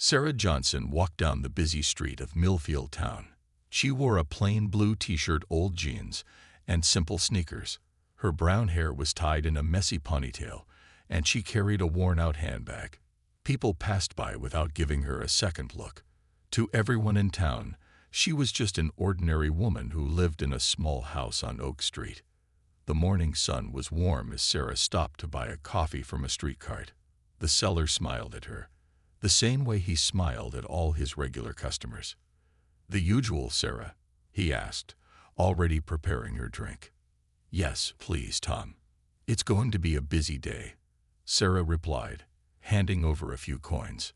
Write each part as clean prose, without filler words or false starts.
Sarah Johnson walked down the busy street of Millfield Town. She wore a plain blue t-shirt, old jeans, and simple sneakers. Her brown hair was tied in a messy ponytail, and she carried a worn-out handbag. People passed by without giving her a second look. To everyone in town, she was just an ordinary woman who lived in a small house on Oak Street. The morning sun was warm as Sarah stopped to buy a coffee from a street cart. The seller smiled at her, the same way he smiled at all his regular customers. "The usual, Sarah?" he asked, already preparing her drink. "Yes, please, Tom. It's going to be a busy day," Sarah replied, handing over a few coins.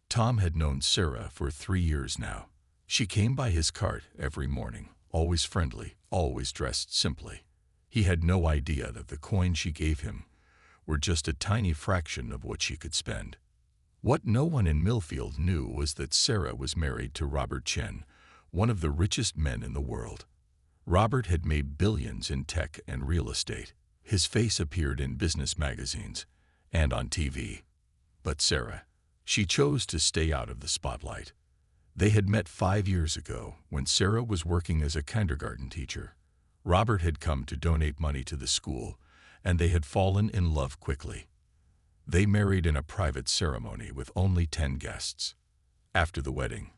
Tom had known Sarah for 3 years now. She came by his cart every morning, always friendly, always dressed simply. He had no idea that the coins she gave him were just a tiny fraction of what she could spend. What no one in Millfield knew was that Sarah was married to Robert Chen, one of the richest men in the world. Robert had made billions in tech and real estate. His face appeared in business magazines and on TV. But Sarah, she chose to stay out of the spotlight. They had met 5 years ago when Sarah was working as a kindergarten teacher. Robert had come to donate money to the school, and they had fallen in love quickly. They married in a private ceremony with only 10 guests. After the wedding,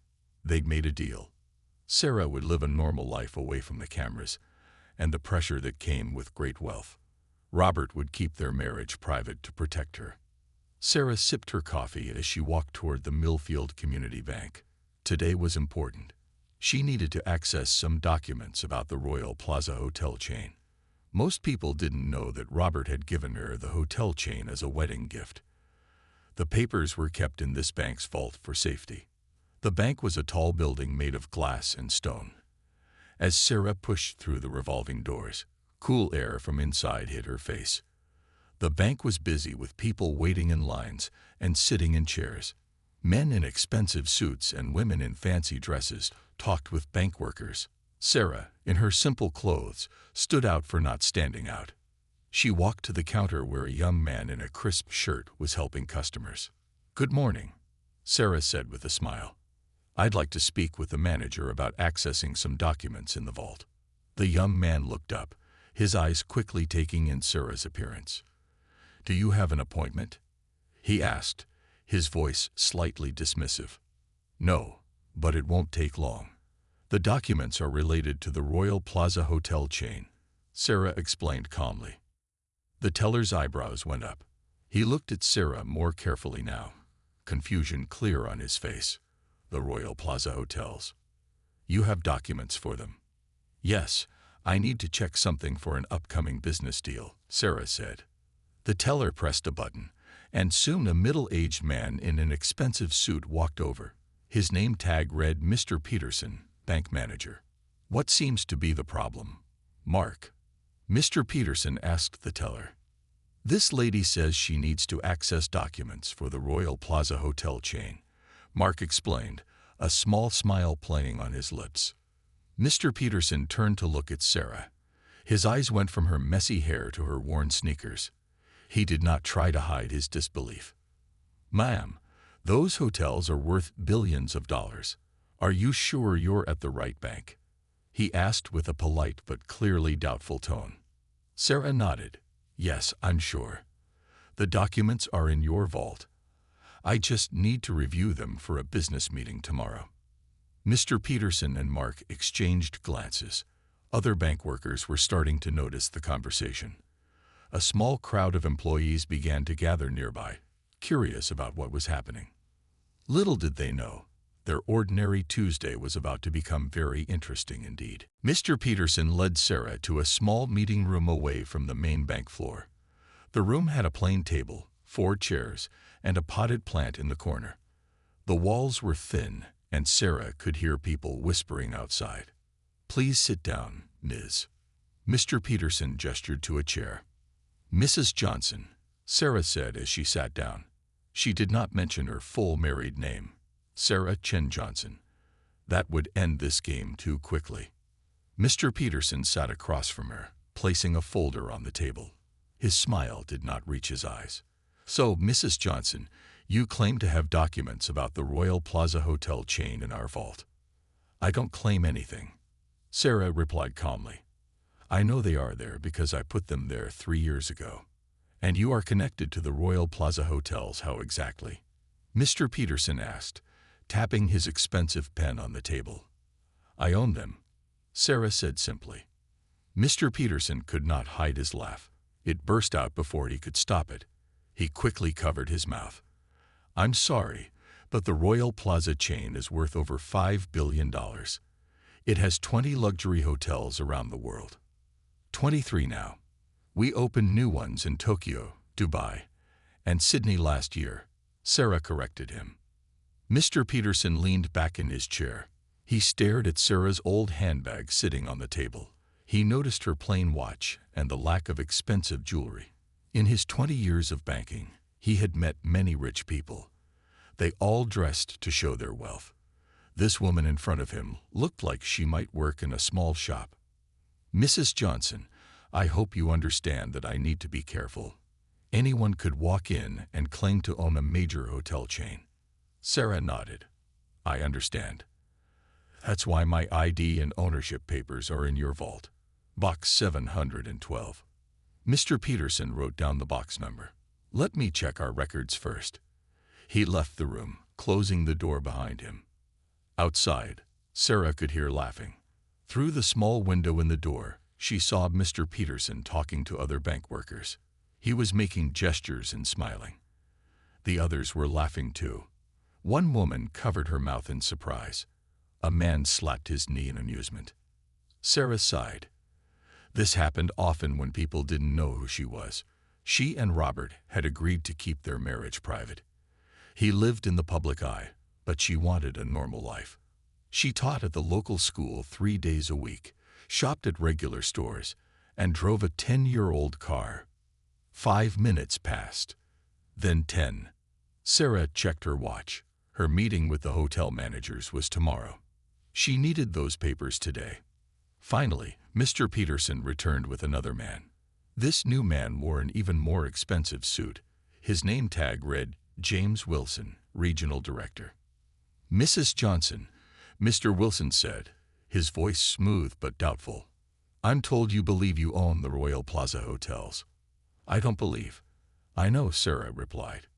they'd made a deal. Sarah would live a normal life away from the cameras and the pressure that came with great wealth. Robert would keep their marriage private to protect her. Sarah sipped her coffee as she walked toward the Millfield Community Bank. Today was important. She needed to access some documents about the Royal Plaza hotel chain. Most people didn't know that Robert had given her the hotel chain as a wedding gift. The papers were kept in this bank's vault for safety. The bank was a tall building made of glass and stone. As Sarah pushed through the revolving doors, cool air from inside hit her face. The bank was busy with people waiting in lines and sitting in chairs. Men in expensive suits and women in fancy dresses talked with bank workers. Sarah, in her simple clothes, stood out for not standing out. She walked to the counter where a young man in a crisp shirt was helping customers. "Good morning," Sarah said with a smile. "I'd like to speak with the manager about accessing some documents in the vault." The young man looked up, his eyes quickly taking in Sarah's appearance. "Do you have an appointment?" he asked, his voice slightly dismissive. "No, but it won't take long. The documents are related to the Royal Plaza hotel chain," Sarah explained calmly. The teller's eyebrows went up. He looked at Sarah more carefully now, confusion clear on his face. "The Royal Plaza hotels. You have documents for them?" "Yes, I need to check something for an upcoming business deal," Sarah said. The teller pressed a button, and soon a middle-aged man in an expensive suit walked over. His name tag read Mr. Peterson, bank manager. "What seems to be the problem, Mark?" Mr. Peterson asked the teller. "This lady says she needs to access documents for the Royal Plaza hotel chain," Mark explained, a small smile playing on his lips. Mr. Peterson turned to look at Sarah. His eyes went from her messy hair to her worn sneakers. He did not try to hide his disbelief. "Ma'am, those hotels are worth billions of dollars. Are you sure you're at the right bank?" he asked with a polite but clearly doubtful tone. Sarah nodded. "Yes, I'm sure. The documents are in your vault. I just need to review them for a business meeting tomorrow." Mr. Peterson and Mark exchanged glances. Other bank workers were starting to notice the conversation. A small crowd of employees began to gather nearby, curious about what was happening. Little did they know, their ordinary Tuesday was about to become very interesting indeed. Mr. Peterson led Sarah to a small meeting room away from the main bank floor. The room had a plain table, 4 chairs, and a potted plant in the corner. The walls were thin, and Sarah could hear people whispering outside. "Please sit down, Ms." Mr. Peterson gestured to a chair. "Mrs. Johnson," Sarah said as she sat down. She did not mention her full married name, Sarah Chen Johnson. That would end this game too quickly. Mr. Peterson sat across from her, placing a folder on the table. His smile did not reach his eyes. "So, Mrs. Johnson, You claim to have documents about the Royal Plaza Hotel chain in our vault. I don't claim anything, Sarah replied calmly. I know they are there because I put them there 3 years ago. And you are connected to the Royal Plaza Hotels, how exactly? Mr. Peterson asked, tapping his expensive pen on the table. I own them, Sarah said simply. Mr. Peterson could not hide his laugh. It burst out before he could stop it. He quickly covered his mouth. I'm sorry, but the Royal Plaza chain is worth over $5 billion. It has 20 luxury hotels around the world. 23 now. We opened new ones in Tokyo, Dubai, and Sydney last year, Sarah corrected him. Mr. Peterson leaned back in his chair. He stared at Sarah's old handbag sitting on the table. He noticed her plain watch and the lack of expensive jewelry. In his 20 years of banking, he had met many rich people. They all dressed to show their wealth. This woman in front of him looked like she might work in a small shop. Mrs. Johnson, I hope you understand that I need to be careful. Anyone could walk in and claim to own a major hotel chain. Sarah nodded. I understand. That's why my ID and ownership papers are in your vault. Box 712. Mr. Peterson wrote down the box number. Let me check our records first. He left the room, closing the door behind him. Outside, Sarah could hear laughing. Through the small window in the door, she saw Mr. Peterson talking to other bank workers. He was making gestures and smiling. The others were laughing too. One woman covered her mouth in surprise. A man slapped his knee in amusement. Sarah sighed. This happened often when people didn't know who she was. She and Robert had agreed to keep their marriage private. He lived in the public eye, but she wanted a normal life. She taught at the local school 3 days a week, shopped at regular stores, and drove a 10-year-old car. 5 minutes passed. Then 10. Sarah checked her watch. Her meeting with the hotel managers was tomorrow. She needed those papers today. Finally, Mr. Peterson returned with another man. This new man wore an even more expensive suit. His name tag read, James Wilson, Regional Director. Mrs. Johnson, Mr. Wilson said, his voice smooth but doubtful. I'm told you believe you own the Royal Plaza Hotels. I don't believe. I know, Sarah replied.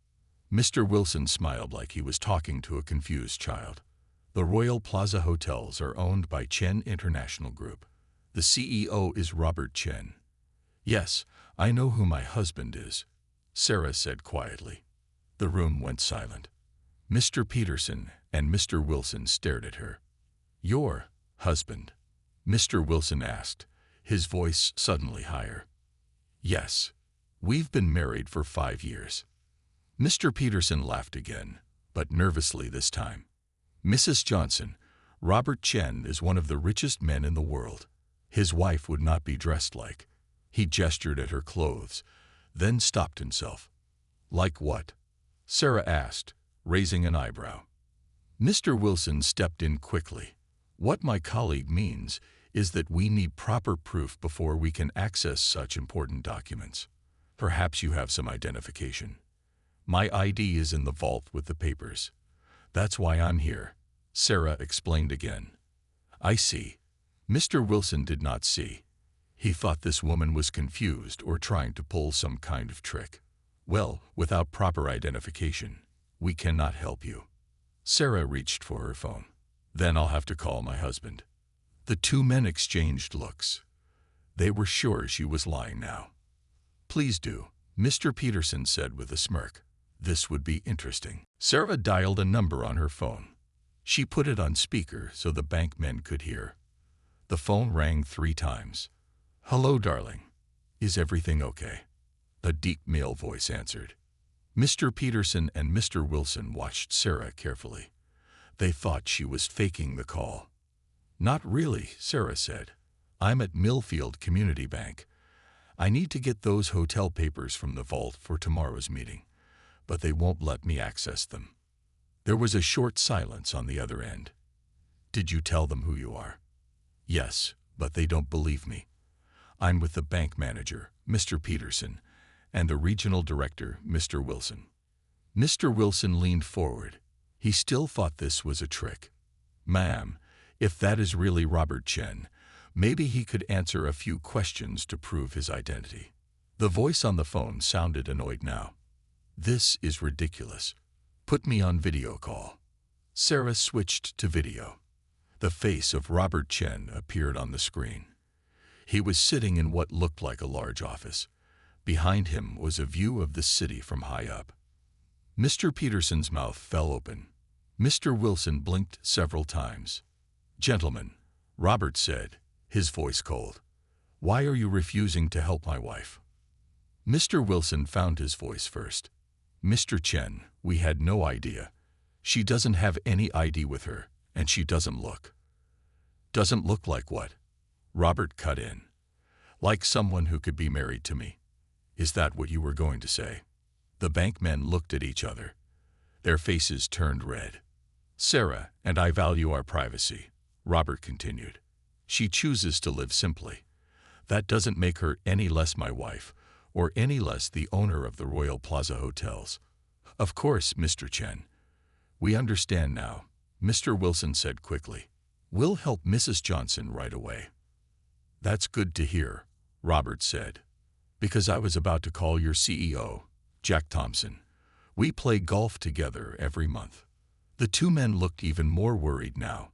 Mr. Wilson smiled like he was talking to a confused child. The Royal Plaza Hotels are owned by Chen International Group. The CEO is Robert Chen. Yes, I know who my husband is, Sarah said quietly. The room went silent. Mr. Peterson and Mr. Wilson stared at her. Your husband? Mr. Wilson asked, his voice suddenly higher. Yes, we've been married for 5 years. Mr. Peterson laughed again, but nervously this time. Mrs. Johnson, Robert Chen is one of the richest men in the world. His wife would not be dressed like. He gestured at her clothes, then stopped himself. Like what? Sarah asked, raising an eyebrow. Mr. Wilson stepped in quickly. What my colleague means is that we need proper proof before we can access such important documents. Perhaps you have some identification. My ID is in the vault with the papers. That's why I'm here, Sarah explained again. I see. Mr. Wilson did not see. He thought this woman was confused or trying to pull some kind of trick. Well, without proper identification, we cannot help you. Sarah reached for her phone. Then I'll have to call my husband. The two men exchanged looks. They were sure she was lying now. Please do, Mr. Peterson said with a smirk. This would be interesting. Sarah dialed a number on her phone. She put it on speaker so the bank men could hear. The phone rang 3 times. Hello, darling. Is everything okay? A deep male voice answered. Mr. Peterson and Mr. Wilson watched Sarah carefully. They thought she was faking the call. Not really, Sarah said. I'm at Millfield Community Bank. I need to get those hotel papers from the vault for tomorrow's meeting, but they won't let me access them. There was a short silence on the other end. Did you tell them who you are? Yes, but they don't believe me. I'm with the bank manager, Mr. Peterson, and the regional director, Mr. Wilson. Mr. Wilson leaned forward. He still thought this was a trick. "Ma'am, if that is really Robert Chen, maybe he could answer a few questions to prove his identity." The voice on the phone sounded annoyed now. "This is ridiculous. Put me on video call." Sarah switched to video. The face of Robert Chen appeared on the screen. He was sitting in what looked like a large office. Behind him was a view of the city from high up. Mr. Peterson's mouth fell open. Mr. Wilson blinked several times. "Gentlemen," Robert said, his voice cold, "why are you refusing to help my wife?" Mr. Wilson found his voice first. "Mr. Chen, we had no idea. She doesn't have any ID with her, and she doesn't look." "Doesn't look like what?" Robert cut in. "Like someone who could be married to me. Is that what you were going to say?" The bankmen looked at each other. Their faces turned red. "Sarah and I value our privacy," Robert continued. "She chooses to live simply. That doesn't make her any less my wife, or any less the owner of the Royal Plaza Hotels." "Of course, Mr. Chen. We understand now," Mr. Wilson said quickly. "We'll help Mrs. Johnson right away." "That's good to hear," Robert said, "because I was about to call your CEO, Jack Thompson. We play golf together every month." The two men looked even more worried now.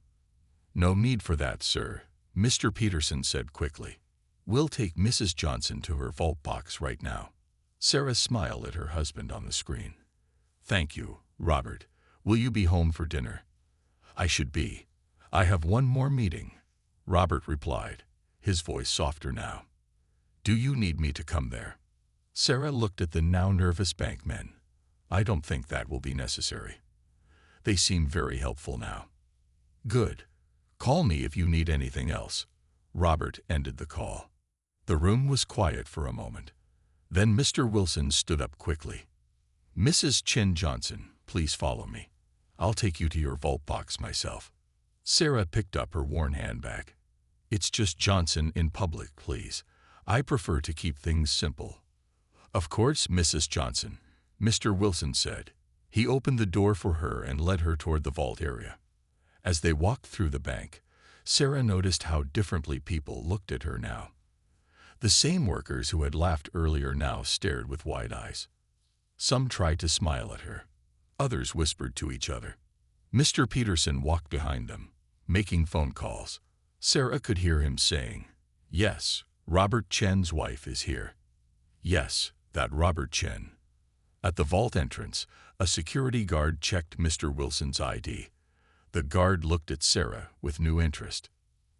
"No need for that, sir," Mr. Peterson said quickly. "We'll take Mrs. Johnson to her vault box right now." Sarah smiled at her husband on the screen. "Thank you, Robert. Will you be home for dinner?" "I should be. I have one more meeting," Robert replied, his voice softer now. "Do you need me to come there?" Sarah looked at the now nervous bankmen. "I don't think that will be necessary. They seem very helpful now." "Good. Call me if you need anything else." Robert ended the call. The room was quiet for a moment. Then Mr. Wilson stood up quickly. "Mrs. Chen Johnson, please follow me. I'll take you to your vault box myself." Sarah picked up her worn handbag. "It's just Johnson in public, please. I prefer to keep things simple." "Of course, Mrs. Johnson," Mr. Wilson said. He opened the door for her and led her toward the vault area. As they walked through the bank, Sarah noticed how differently people looked at her now. The same workers who had laughed earlier now stared with wide eyes. Some tried to smile at her. Others whispered to each other. Mr. Peterson walked behind them, making phone calls. Sarah could hear him saying, "Yes, Robert Chen's wife is here. Yes, that Robert Chen." At the vault entrance, a security guard checked Mr. Wilson's ID. The guard looked at Sarah with new interest.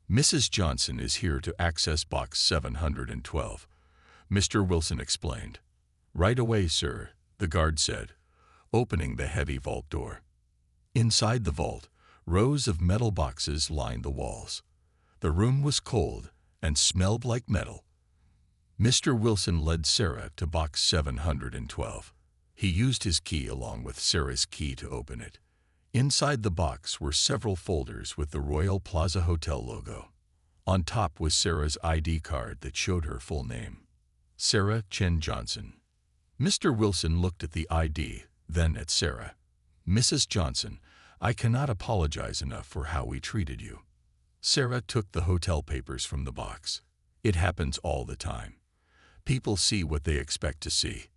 "Mrs. Johnson is here to access box 712, Mr. Wilson explained. "Right away, sir," the guard said, opening the heavy vault door. Inside the vault, rows of metal boxes lined the walls. The room was cold and smelled like metal. Mr. Wilson led Sarah to box 712. He used his key along with Sarah's key to open it. Inside the box were several folders with the Royal Plaza Hotel logo. On top was Sarah's ID card that showed her full name, Sarah Chen Johnson. Mr. Wilson looked at the ID, then at Sarah. "Mrs. Johnson, I cannot apologize enough for how we treated you." Sarah took the hotel papers from the box. "It happens all the time. People see what they expect to see."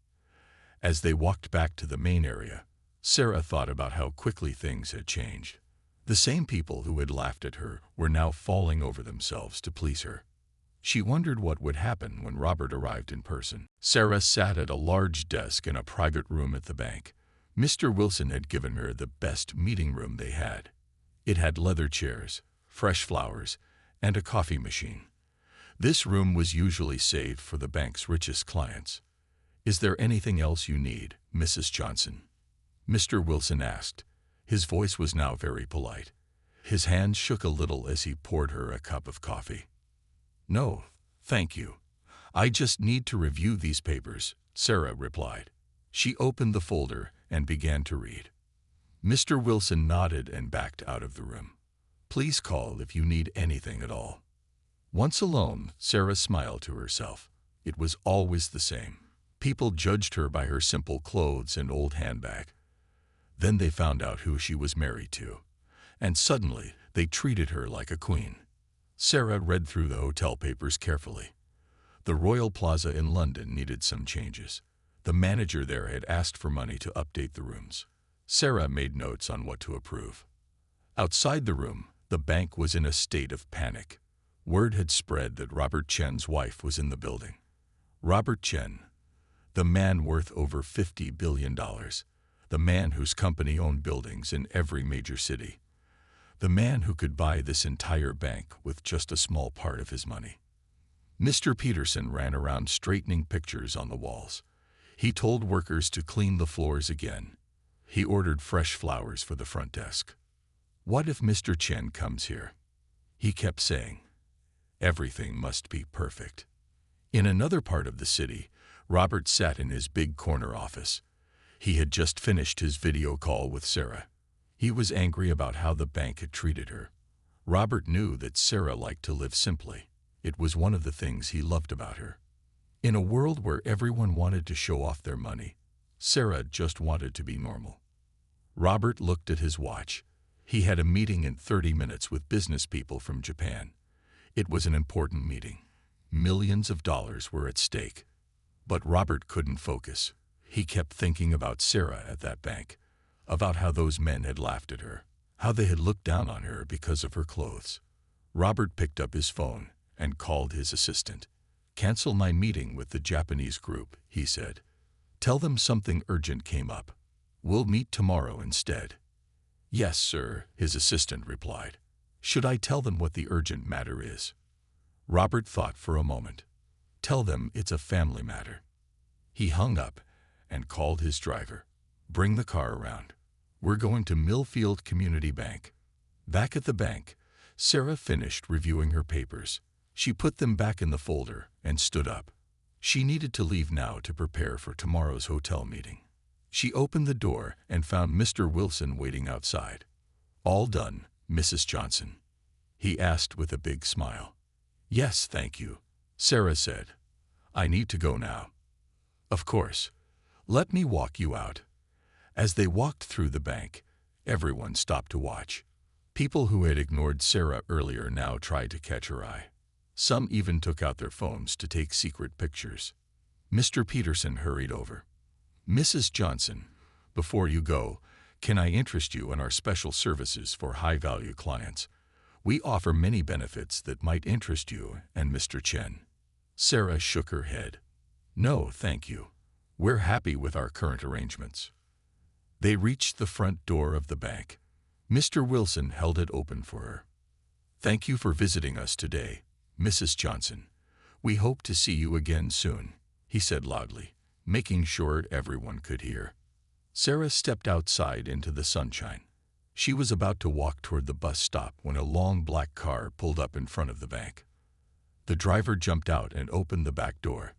As they walked back to the main area, Sarah thought about how quickly things had changed. The same people who had laughed at her were now falling over themselves to please her. She wondered what would happen when Robert arrived in person. Sarah sat at a large desk in a private room at the bank. Mr. Wilson had given her the best meeting room they had. It had leather chairs, fresh flowers, and a coffee machine. This room was usually saved for the bank's richest clients. "Is there anything else you need, Mrs. Johnson?" Mr. Wilson asked. His voice was now very polite. His hand shook a little as he poured her a cup of coffee. "No, thank you. I just need to review these papers," Sarah replied. She opened the folder and began to read. Mr. Wilson nodded and backed out of the room. "Please call if you need anything at all." Once alone, Sarah smiled to herself. It was always the same. People judged her by her simple clothes and old handbag. Then they found out who she was married to, and suddenly they treated her like a queen. Sarah read through the hotel papers carefully. The Royal Plaza in London needed some changes. The manager there had asked for money to update the rooms. Sarah made notes on what to approve. Outside the room, the bank was in a state of panic. Word had spread that Robert Chen's wife was in the building. Robert Chen, the man worth over $50 billion, the man whose company owned buildings in every major city, the man who could buy this entire bank with just a small part of his money. Mr. Peterson ran around straightening pictures on the walls. He told workers to clean the floors again. He ordered fresh flowers for the front desk. What if Mr. Chen comes here? He kept saying, everything must be perfect. In another part of the city, Robert sat in his big corner office. He had just finished his video call with Sarah. He was angry about how the bank had treated her. Robert knew that Sarah liked to live simply. It was one of the things he loved about her. In a world where everyone wanted to show off their money, Sarah just wanted to be normal. Robert looked at his watch. He had a meeting in 30 minutes with business people from Japan. It was an important meeting. Millions of dollars were at stake. But Robert couldn't focus. He kept thinking about Sarah at that bank, about how those men had laughed at her, how they had looked down on her because of her clothes. Robert picked up his phone and called his assistant. Cancel my meeting with the Japanese group, he said. Tell them something urgent came up. We'll meet tomorrow instead. Yes, sir, his assistant replied. Should I tell them what the urgent matter is? Robert thought for a moment. Tell them it's a family matter. He hung up and called his driver. Bring the car around. We're going to Millfield Community Bank. Back at the bank, Sarah finished reviewing her papers. She put them back in the folder and stood up. She needed to leave now to prepare for tomorrow's hotel meeting. She opened the door and found Mr. Wilson waiting outside. All done, Mrs. Johnson? He asked with a big smile. Yes, thank you, Sarah said. I need to go now. Of course. Let me walk you out. As they walked through the bank, everyone stopped to watch. People who had ignored Sarah earlier now tried to catch her eye. Some even took out their phones to take secret pictures. Mr. Peterson hurried over. Mrs. Johnson, before you go, can I interest you in our special services for high-value clients? We offer many benefits that might interest you and Mr. Chen. Sarah shook her head. No, thank you. We're happy with our current arrangements. They reached the front door of the bank. Mr. Wilson held it open for her. Thank you for visiting us today, Mrs. Johnson. We hope to see you again soon, he said loudly, making sure everyone could hear. Sarah stepped outside into the sunshine. She was about to walk toward the bus stop when a long black car pulled up in front of the bank. The driver jumped out and opened the back door.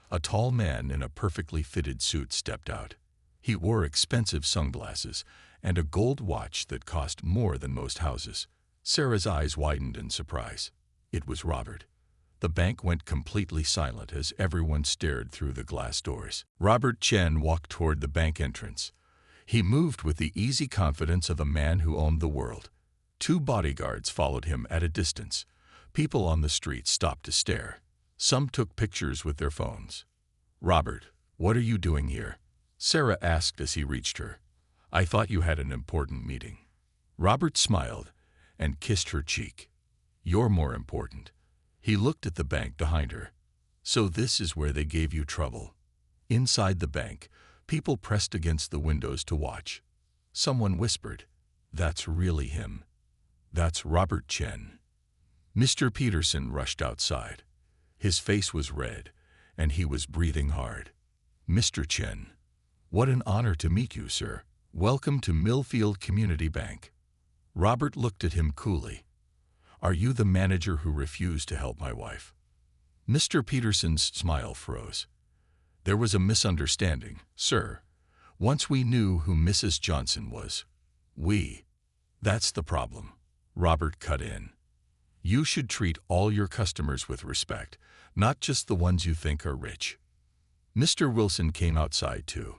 A tall man in a perfectly fitted suit stepped out. He wore expensive sunglasses and a gold watch that cost more than most houses. Sarah's eyes widened in surprise. It was Robert. The bank went completely silent as everyone stared through the glass doors. Robert Chen walked toward the bank entrance. He moved with the easy confidence of a man who owned the world. 2 bodyguards followed him at a distance. People on the street stopped to stare. Some took pictures with their phones. Robert, what are you doing here? Sarah asked as he reached her. I thought you had an important meeting. Robert smiled and kissed her cheek. You're more important. He looked at the bank behind her. So this is where they gave you trouble. Inside the bank, people pressed against the windows to watch. Someone whispered, That's really him. That's Robert Chen. Mr. Peterson rushed outside. His face was red, and he was breathing hard. Mr. Chen, what an honor to meet you, sir. Welcome to Millfield Community Bank. Robert looked at him coolly. Are you the manager who refused to help my wife? Mr. Peterson's smile froze. There was a misunderstanding, sir. Once we knew who Mrs. Johnson was. That's the problem. Robert cut in. You should treat all your customers with respect, not just the ones you think are rich. Mr. Wilson came outside too.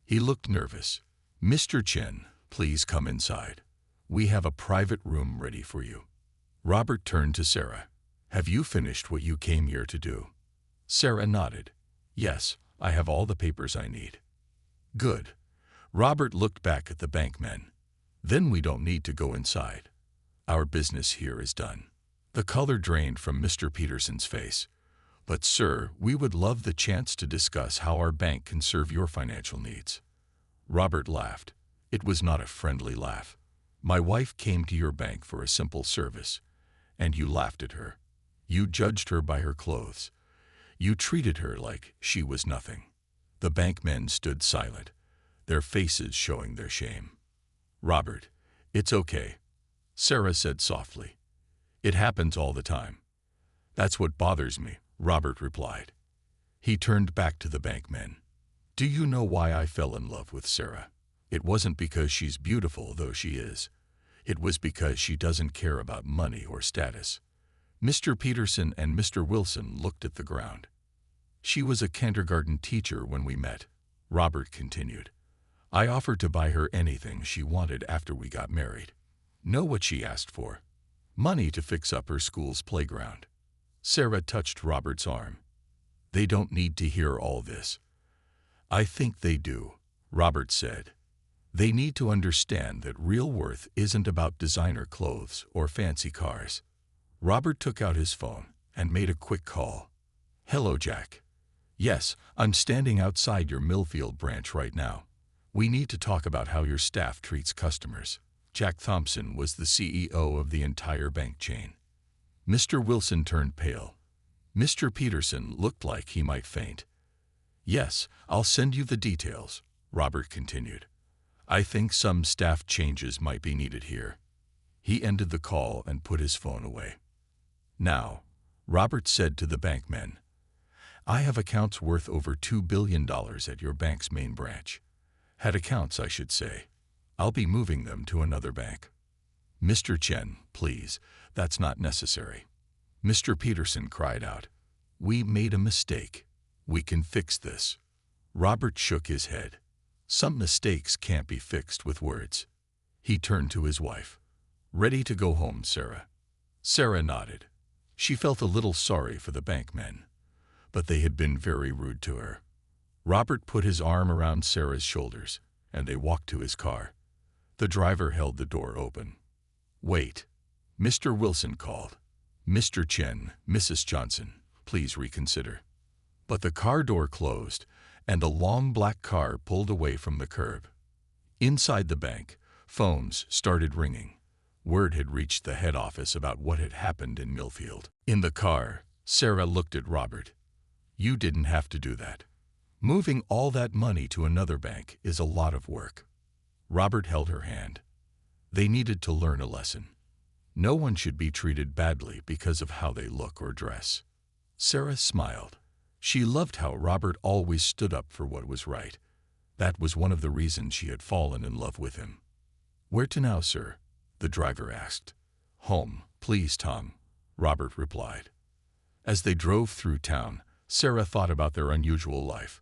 He looked nervous. "Mr. Chen, please come inside. We have a private room ready for you." Robert turned to Sarah. "Have you finished what you came here to do?" Sarah nodded. "Yes, I have all the papers I need." "Good." Robert looked back at the bankmen. "Then we don't need to go inside. Our business here is done." The color drained from Mr. Peterson's face. "But sir, we would love the chance to discuss how our bank can serve your financial needs." Robert laughed. It was not a friendly laugh. "My wife came to your bank for a simple service, and you laughed at her. You judged her by her clothes. You treated her like she was nothing." The bankmen stood silent, their faces showing their shame. "Robert, it's okay," Sarah said softly. "It happens all the time." "That's what bothers me," Robert replied. He turned back to the bankmen. "Do you know why I fell in love with Sarah? It wasn't because she's beautiful, though she is. It was because she doesn't care about money or status." Mr. Peterson and Mr. Wilson looked at the ground. "She was a kindergarten teacher when we met," Robert continued. "I offered to buy her anything she wanted after we got married. Know what she asked for? Money to fix up her school's playground." Sarah touched Robert's arm. "They don't need to hear all this." "I think they do," Robert said. "They need to understand that real worth isn't about designer clothes or fancy cars." Robert took out his phone and made a quick call. "Hello, Jack. Yes, I'm standing outside your Millfield branch right now. We need to talk about how your staff treats customers." Jack Thompson was the CEO of the entire bank chain. Mr. Wilson turned pale. Mr. Peterson looked like he might faint. "Yes, I'll send you the details," Robert continued. "I think some staff changes might be needed here." He ended the call and put his phone away. "Now," Robert said to the bankmen, "I have accounts worth over $2 billion at your bank's main branch. Had accounts, I should say. I'll be moving them to another bank." "Mr. Chen, please, that's not necessary." Mr. Peterson cried out. "We made a mistake. We can fix this." Robert shook his head. "Some mistakes can't be fixed with words." He turned to his wife. "Ready to go home, Sarah?" Sarah nodded. She felt a little sorry for the bankmen, but they had been very rude to her. Robert put his arm around Sarah's shoulders, and they walked to his car. The driver held the door open. "Wait," Mr. Wilson called. "Mr. Chen, Mrs. Johnson, please reconsider." But the car door closed, and a long black car pulled away from the curb. Inside the bank, phones started ringing. Word had reached the head office about what had happened in Millfield. In the car, Sarah looked at Robert. "You didn't have to do that. Moving all that money to another bank is a lot of work." Robert held her hand. They needed to learn a lesson. No one should be treated badly because of how they look or dress. Sarah smiled. She loved how Robert always stood up for what was right. That was one of the reasons she had fallen in love with him. "Where to now, sir?" the driver asked. "Home, please, Tom," Robert replied. As they drove through town, Sarah thought about their unusual life.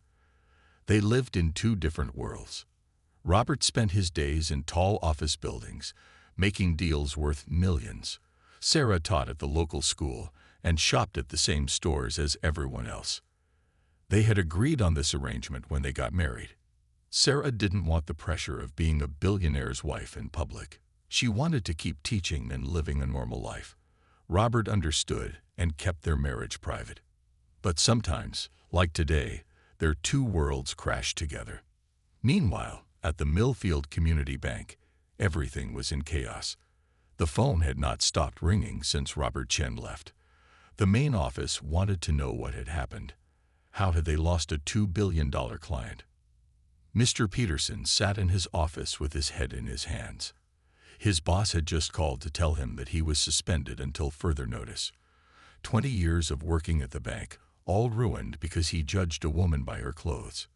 They lived in two different worlds. Robert spent his days in tall office buildings, making deals worth millions. Sarah taught at the local school and shopped at the same stores as everyone else. They had agreed on this arrangement when they got married. Sarah didn't want the pressure of being a billionaire's wife in public. She wanted to keep teaching and living a normal life. Robert understood and kept their marriage private. But sometimes, like today, their two worlds crashed together. Meanwhile, at the Millfield Community Bank, everything was in chaos. The phone had not stopped ringing since Robert Chen left. The main office wanted to know what had happened. How had they lost a $2 billion client? Mr. Peterson sat in his office with his head in his hands. His boss had just called to tell him that he was suspended until further notice. 20 years of working at the bank, all ruined because he judged a woman by her clothes.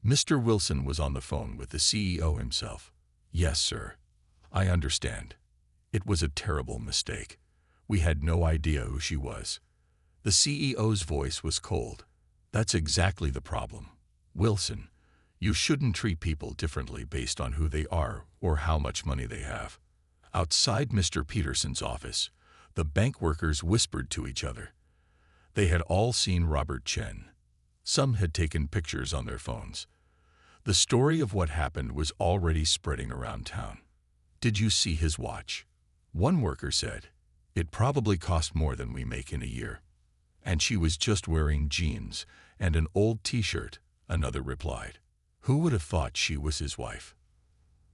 Mr. Wilson was on the phone with the CEO himself. "Yes, sir. I understand. It was a terrible mistake. We had no idea who she was." The CEO's voice was cold. That's exactly the problem. Wilson, you shouldn't treat people differently based on who they are or how much money they have. Outside Mr. Peterson's office, the bank workers whispered to each other. They had all seen Robert Chen. Some had taken pictures on their phones. The story of what happened was already spreading around town. Did you see his watch? One worker said, it probably cost more than we make in a year. And she was just wearing jeans and an old t-shirt, another replied. Who would have thought she was his wife?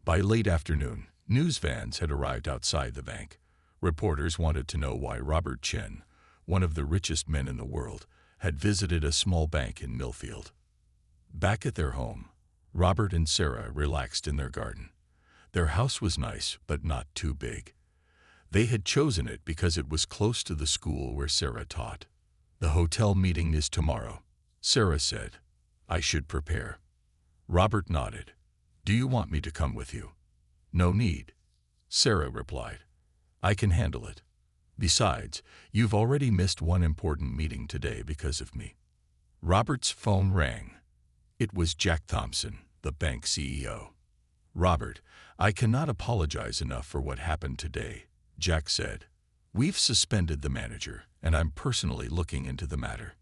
By late afternoon, news vans had arrived outside the bank. Reporters wanted to know why Robert Chen, one of the richest men in the world, had visited a small bank in Millfield. Back at their home, Robert and Sarah relaxed in their garden. Their house was nice, but not too big. They had chosen it because it was close to the school where Sarah taught. The hotel meeting is tomorrow, Sarah said. I should prepare. Robert nodded. Do you want me to come with you? No need, Sarah replied. I can handle it. Besides, you've already missed one important meeting today because of me. Robert's phone rang. It was Jack Thompson, the bank CEO. Robert, I cannot apologize enough for what happened today, Jack said. We've suspended the manager, and I'm personally looking into the matter.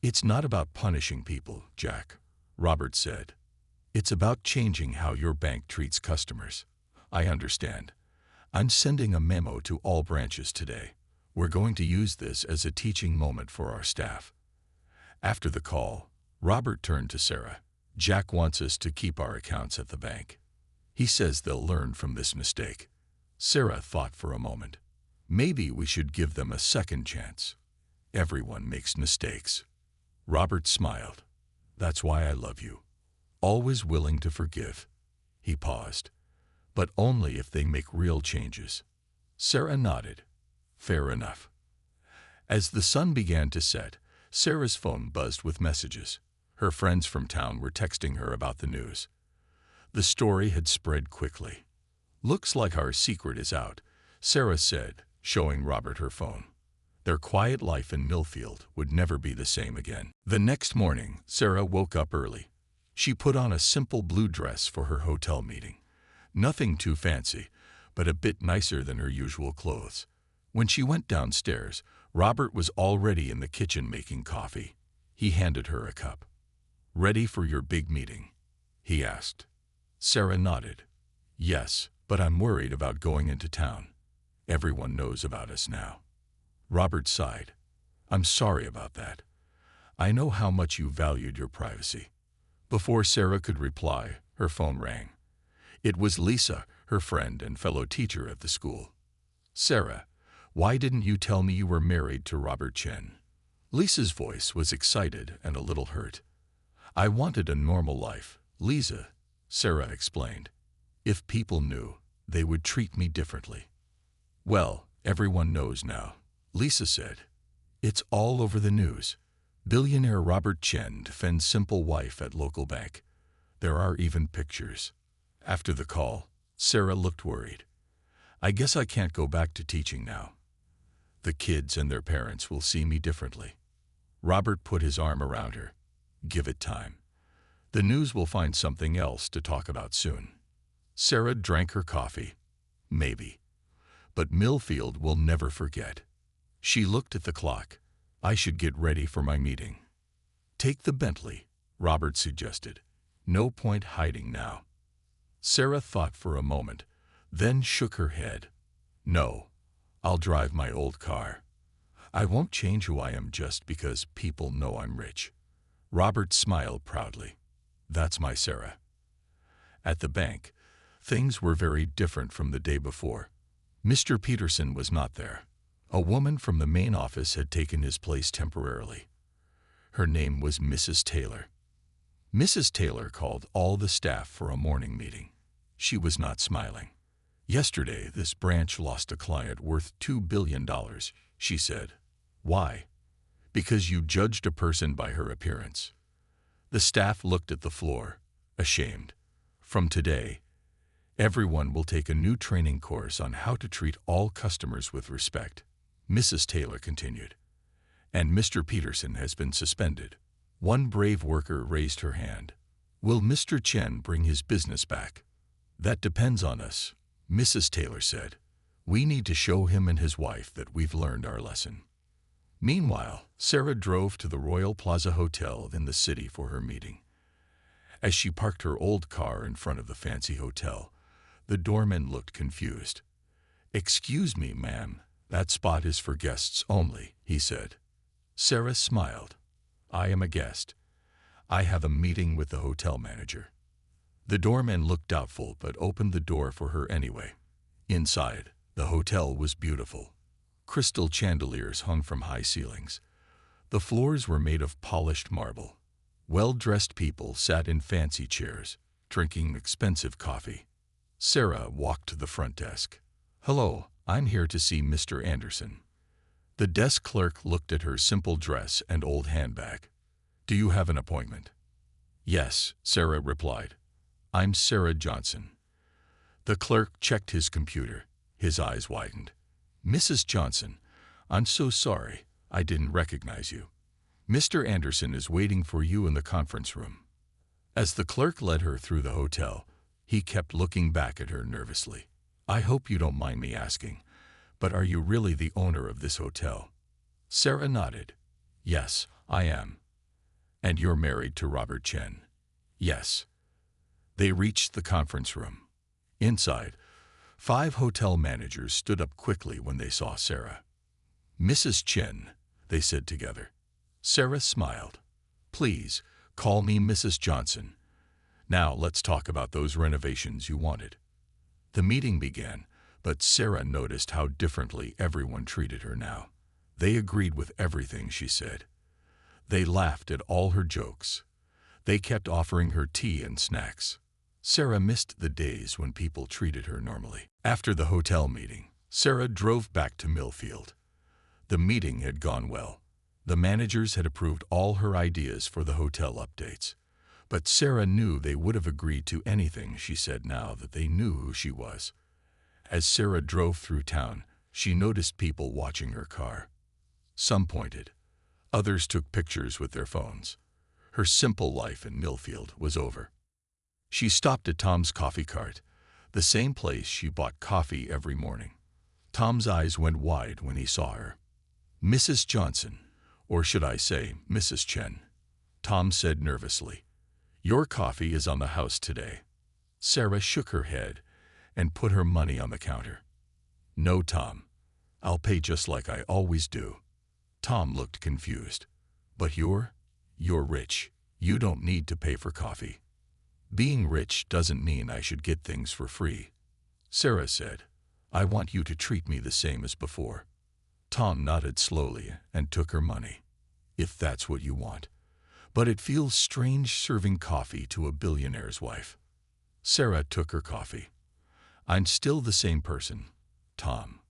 It's not about punishing people, Jack, Robert said. It's about changing how your bank treats customers. I understand. I'm sending a memo to all branches today. We're going to use this as a teaching moment for our staff. After the call, Robert turned to Sarah. Jack wants us to keep our accounts at the bank. He says they'll learn from this mistake. Sarah thought for a moment. Maybe we should give them a second chance. Everyone makes mistakes. Robert smiled. That's why I love you. Always willing to forgive. He paused. But only if they make real changes. Sarah nodded. Fair enough. As the sun began to set, Sarah's phone buzzed with messages. Her friends from town were texting her about the news. The story had spread quickly. Looks like our secret is out, Sarah said, showing Robert her phone. Their quiet life in Millfield would never be the same again. The next morning, Sarah woke up early. She put on a simple blue dress for her hotel meeting. Nothing too fancy, but a bit nicer than her usual clothes. When she went downstairs, Robert was already in the kitchen making coffee. He handed her a cup. Ready for your big meeting? He asked. Sarah nodded. Yes, but I'm worried about going into town. Everyone knows about us now. Robert sighed. I'm sorry about that. I know how much you valued your privacy. Before Sarah could reply, her phone rang. It was Lisa, her friend and fellow teacher at the school. Sarah, why didn't you tell me you were married to Robert Chen? Lisa's voice was excited and a little hurt. I wanted a normal life, Lisa, Sarah explained. If people knew, they would treat me differently. Well, everyone knows now, Lisa said. It's all over the news. Billionaire Robert Chen defends simple wife at local bank. There are even pictures. After the call, Sarah looked worried. I guess I can't go back to teaching now. The kids and their parents will see me differently. Robert put his arm around her. Give it time. The news will find something else to talk about soon. Sarah drank her coffee. Maybe. But Millfield will never forget. She looked at the clock. I should get ready for my meeting. Take the Bentley, Robert suggested. No point hiding now. Sarah thought for a moment, then shook her head. No, I'll drive my old car. I won't change who I am just because people know I'm rich. Robert smiled proudly. That's my Sarah. At the bank, things were very different from the day before. Mr. Peterson was not there. A woman from the main office had taken his place temporarily. Her name was Mrs. Taylor. Mrs. Taylor called all the staff for a morning meeting. She was not smiling. Yesterday, this branch lost a client worth $2 billion, she said. Why? Because you judged a person by her appearance. The staff looked at the floor, ashamed. From today, everyone will take a new training course on how to treat all customers with respect, Mrs. Taylor continued. And Mr. Peterson has been suspended. One brave worker raised her hand. "Will Mr. Chen bring his business back?" "That depends on us," Mrs. Taylor said. "We need to show him and his wife that we've learned our lesson." Meanwhile, Sarah drove to the Royal Plaza Hotel in the city for her meeting. As she parked her old car in front of the fancy hotel, the doorman looked confused. "Excuse me, ma'am, that spot is for guests only," he said. Sarah smiled. "I am a guest. I have a meeting with the hotel manager." The doorman looked doubtful but opened the door for her anyway. Inside, the hotel was beautiful. Crystal chandeliers hung from high ceilings. The floors were made of polished marble. Well-dressed people sat in fancy chairs, drinking expensive coffee. Sarah walked to the front desk. "Hello, I'm here to see Mr. Anderson." The desk clerk looked at her simple dress and old handbag. "Do you have an appointment?" "Yes," Sarah replied. "I'm Sarah Johnson." The clerk checked his computer. His eyes widened. "Mrs. Johnson, I'm so sorry. I didn't recognize you. Mr. Anderson is waiting for you in the conference room." As the clerk led her through the hotel, he kept looking back at her nervously. "I hope you don't mind me asking, but are you really the owner of this hotel?" Sarah nodded. "Yes, I am." "And you're married to Robert Chen?" "Yes." They reached the conference room. Inside, 5 hotel managers stood up quickly when they saw Sarah. "Mrs. Chen," they said together. Sarah smiled. "Please, call me Mrs. Johnson. Now let's talk about those renovations you wanted." The meeting began, but Sarah noticed how differently everyone treated her now. They agreed with everything she said. They laughed at all her jokes. They kept offering her tea and snacks. Sarah missed the days when people treated her normally. After the hotel meeting, Sarah drove back to Millfield. The meeting had gone well. The managers had approved all her ideas for the hotel updates. But Sarah knew they would have agreed to anything she said now that they knew who she was. As Sarah drove through town, she noticed people watching her car. Some pointed. Others took pictures with their phones. Her simple life in Millfield was over. She stopped at Tom's coffee cart, the same place she bought coffee every morning. Tom's eyes went wide when he saw her. "Mrs. Johnson, or should I say Mrs. Chen?" Tom said nervously. "Your coffee is on the house today." Sarah shook her head and put her money on the counter. "No, Tom. I'll pay just like I always do." Tom looked confused. "But you're rich. You don't need to pay for coffee." "Being rich doesn't mean I should get things for free," Sarah said. "I want you to treat me the same as before." Tom nodded slowly and took her money. "If that's what you want. But it feels strange serving coffee to a billionaire's wife." Sarah took her coffee. "I'm still the same person, Tom."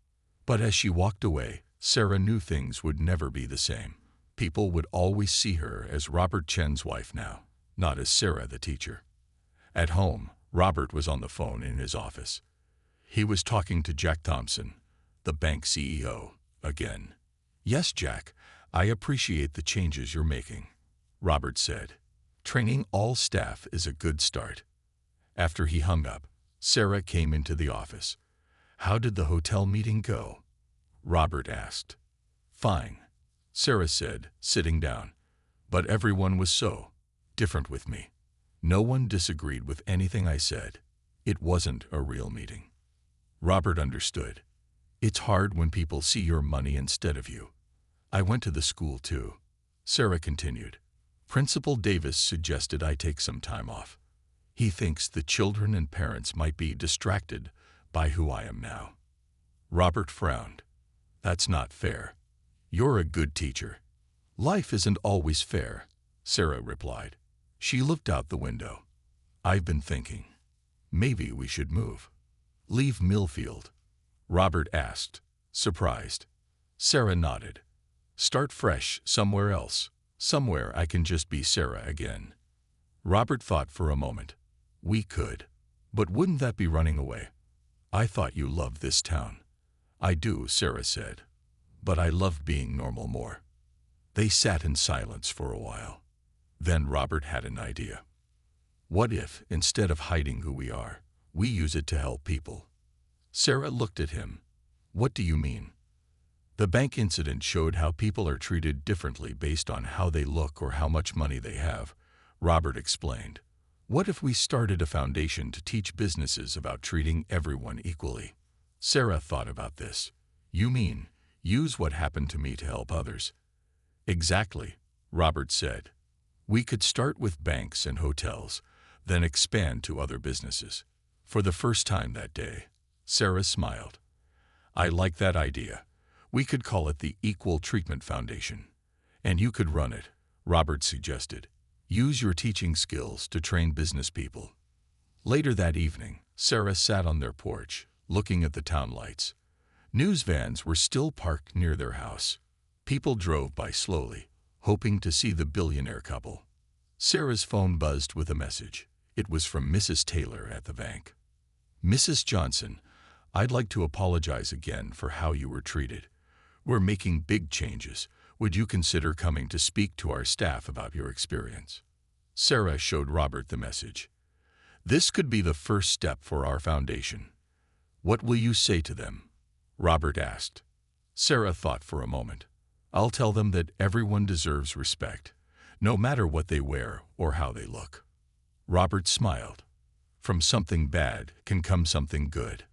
But as she walked away, Sarah knew things would never be the same. People would always see her as Robert Chen's wife now, not as Sarah the teacher. At home, Robert was on the phone in his office. He was talking to Jack Thompson, the bank CEO, again. "Yes, Jack, I appreciate the changes you're making," Robert said. "Training all staff is a good start." After he hung up, Sarah came into the office. "How did the hotel meeting go?" Robert asked. "Fine," Sarah said, sitting down. "But everyone was so different with me. No one disagreed with anything I said. It wasn't a real meeting." Robert understood. "It's hard when people see your money instead of you. I went to the school too," Sarah continued. "Principal Davis suggested I take some time off. He thinks the children and parents might be distracted by who I am now." Robert frowned. "That's not fair. You're a good teacher." "Life isn't always fair," Sarah replied. She looked out the window. "I've been thinking. Maybe we should move." "Leave Millfield?" Robert asked, surprised. Sarah nodded. "Start fresh somewhere else. Somewhere I can just be Sarah again." Robert thought for a moment. "We could. But wouldn't that be running away? I thought you loved this town." "I do," Sarah said. "But I love being normal more." They sat in silence for a while. Then Robert had an idea. What if, instead of hiding who we are, we use it to help people? Sarah looked at him. What do you mean? The bank incident showed how people are treated differently based on how they look or how much money they have, Robert explained. What if we started a foundation to teach businesses about treating everyone equally? Sarah thought about this. You mean, use what happened to me to help others? Exactly, Robert said. We could start with banks and hotels, then expand to other businesses. For the first time that day, Sarah smiled. I like that idea. We could call it the Equal Treatment Foundation. And you could run it, Robert suggested. Use your teaching skills to train business people. Later that evening, Sarah sat on their porch, looking at the town lights. News vans were still parked near their house. People drove by slowly, hoping to see the billionaire couple. Sarah's phone buzzed with a message. It was from Mrs. Taylor at the bank. Mrs. Johnson, I'd like to apologize again for how you were treated. We're making big changes. Would you consider coming to speak to our staff about your experience? Sarah showed Robert the message. This could be the first step for our foundation. What will you say to them? Robert asked. Sarah thought for a moment. I'll tell them that everyone deserves respect, no matter what they wear or how they look. Robert smiled. From something bad can come something good.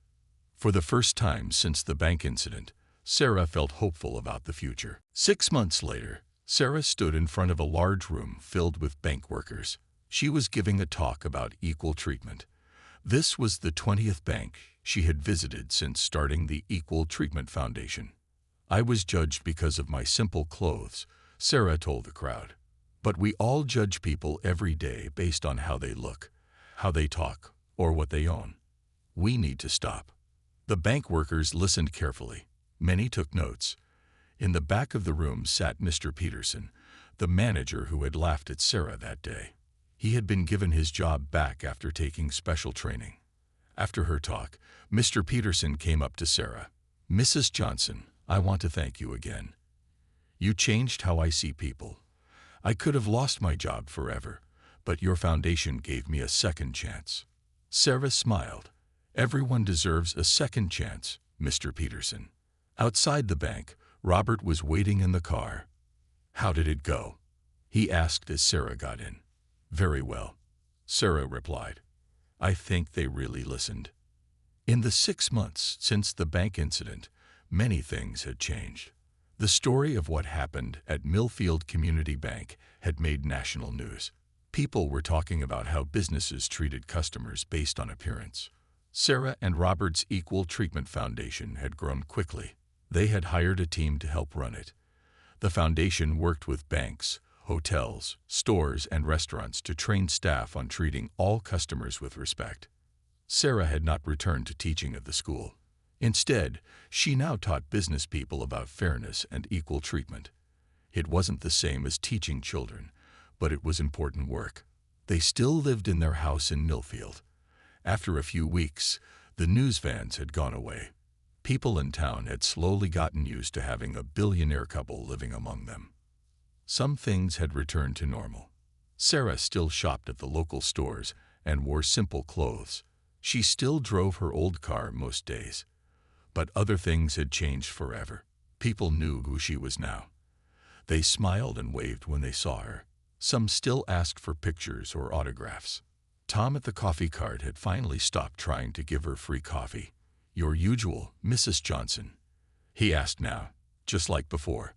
For the first time since the bank incident, Sarah felt hopeful about the future. 6 months later, Sarah stood in front of a large room filled with bank workers. She was giving a talk about equal treatment. This was the 20th bank she had visited since starting the Equal Treatment Foundation. I was judged because of my simple clothes, Sarah told the crowd. But we all judge people every day based on how they look, how they talk, or what they own. We need to stop. The bank workers listened carefully. Many took notes. In the back of the room sat Mr. Peterson, the manager who had laughed at Sarah that day. He had been given his job back after taking special training. After her talk, Mr. Peterson came up to Sarah. Mrs. Johnson, I want to thank you again. You changed how I see people. I could have lost my job forever, but your foundation gave me a second chance. Sarah smiled. Everyone deserves a second chance, Mr. Peterson. Outside the bank, Robert was waiting in the car. How did it go? He asked as Sarah got in. Very well, Sarah replied. I think they really listened. In the 6 months since the bank incident, many things had changed. The story of what happened at Millfield Community Bank had made national news. People were talking about how businesses treated customers based on appearance. Sarah and Robert's Equal Treatment Foundation had grown quickly. They had hired a team to help run it. The foundation worked with banks, hotels, stores, and restaurants to train staff on treating all customers with respect. Sarah had not returned to teaching at the school. Instead, she now taught business people about fairness and equal treatment. It wasn't the same as teaching children, but it was important work. They still lived in their house in Millfield. After a few weeks, the news vans had gone away. People in town had slowly gotten used to having a billionaire couple living among them. Some things had returned to normal. Sarah still shopped at the local stores and wore simple clothes. She still drove her old car most days. But other things had changed forever. People knew who she was now. They smiled and waved when they saw her. Some still asked for pictures or autographs. Tom at the coffee cart had finally stopped trying to give her free coffee. Your usual, Mrs. Johnson? He asked now, just like before.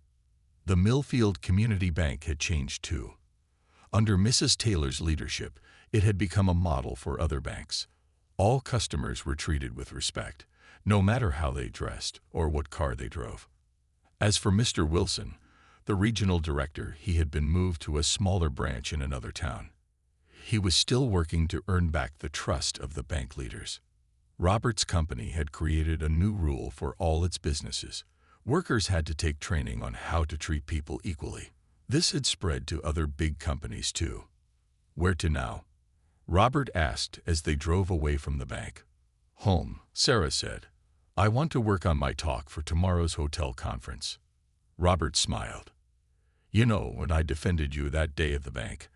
The Millfield Community Bank had changed too. Under Mrs. Taylor's leadership, it had become a model for other banks. All customers were treated with respect, no matter how they dressed or what car they drove. As for Mr. Wilson, the regional director, he had been moved to a smaller branch in another town. He was still working to earn back the trust of the bank leaders. Robert's company had created a new rule for all its businesses. Workers had to take training on how to treat people equally. This had spread to other big companies too. Where to now? Robert asked as they drove away from the bank. Home, Sarah said. I want to work on my talk for tomorrow's hotel conference. Robert smiled. You know, when I defended you that day at the bank,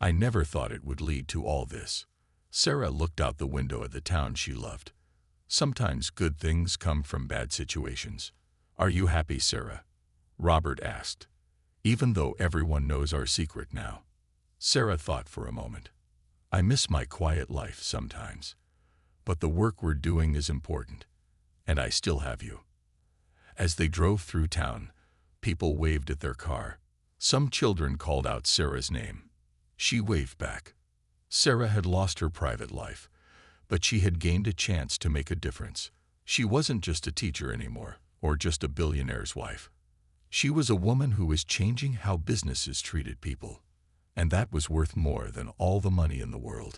I never thought it would lead to all this. Sarah looked out the window at the town she loved. Sometimes good things come from bad situations. Are you happy, Sarah? Robert asked. Even though everyone knows our secret now. Sarah thought for a moment. I miss my quiet life sometimes. But the work we're doing is important. And I still have you. As they drove through town, people waved at their car. Some children called out Sarah's name. She waved back. Sarah had lost her private life, but she had gained a chance to make a difference. She wasn't just a teacher anymore, or just a billionaire's wife. She was a woman who was changing how businesses treated people. And that was worth more than all the money in the world.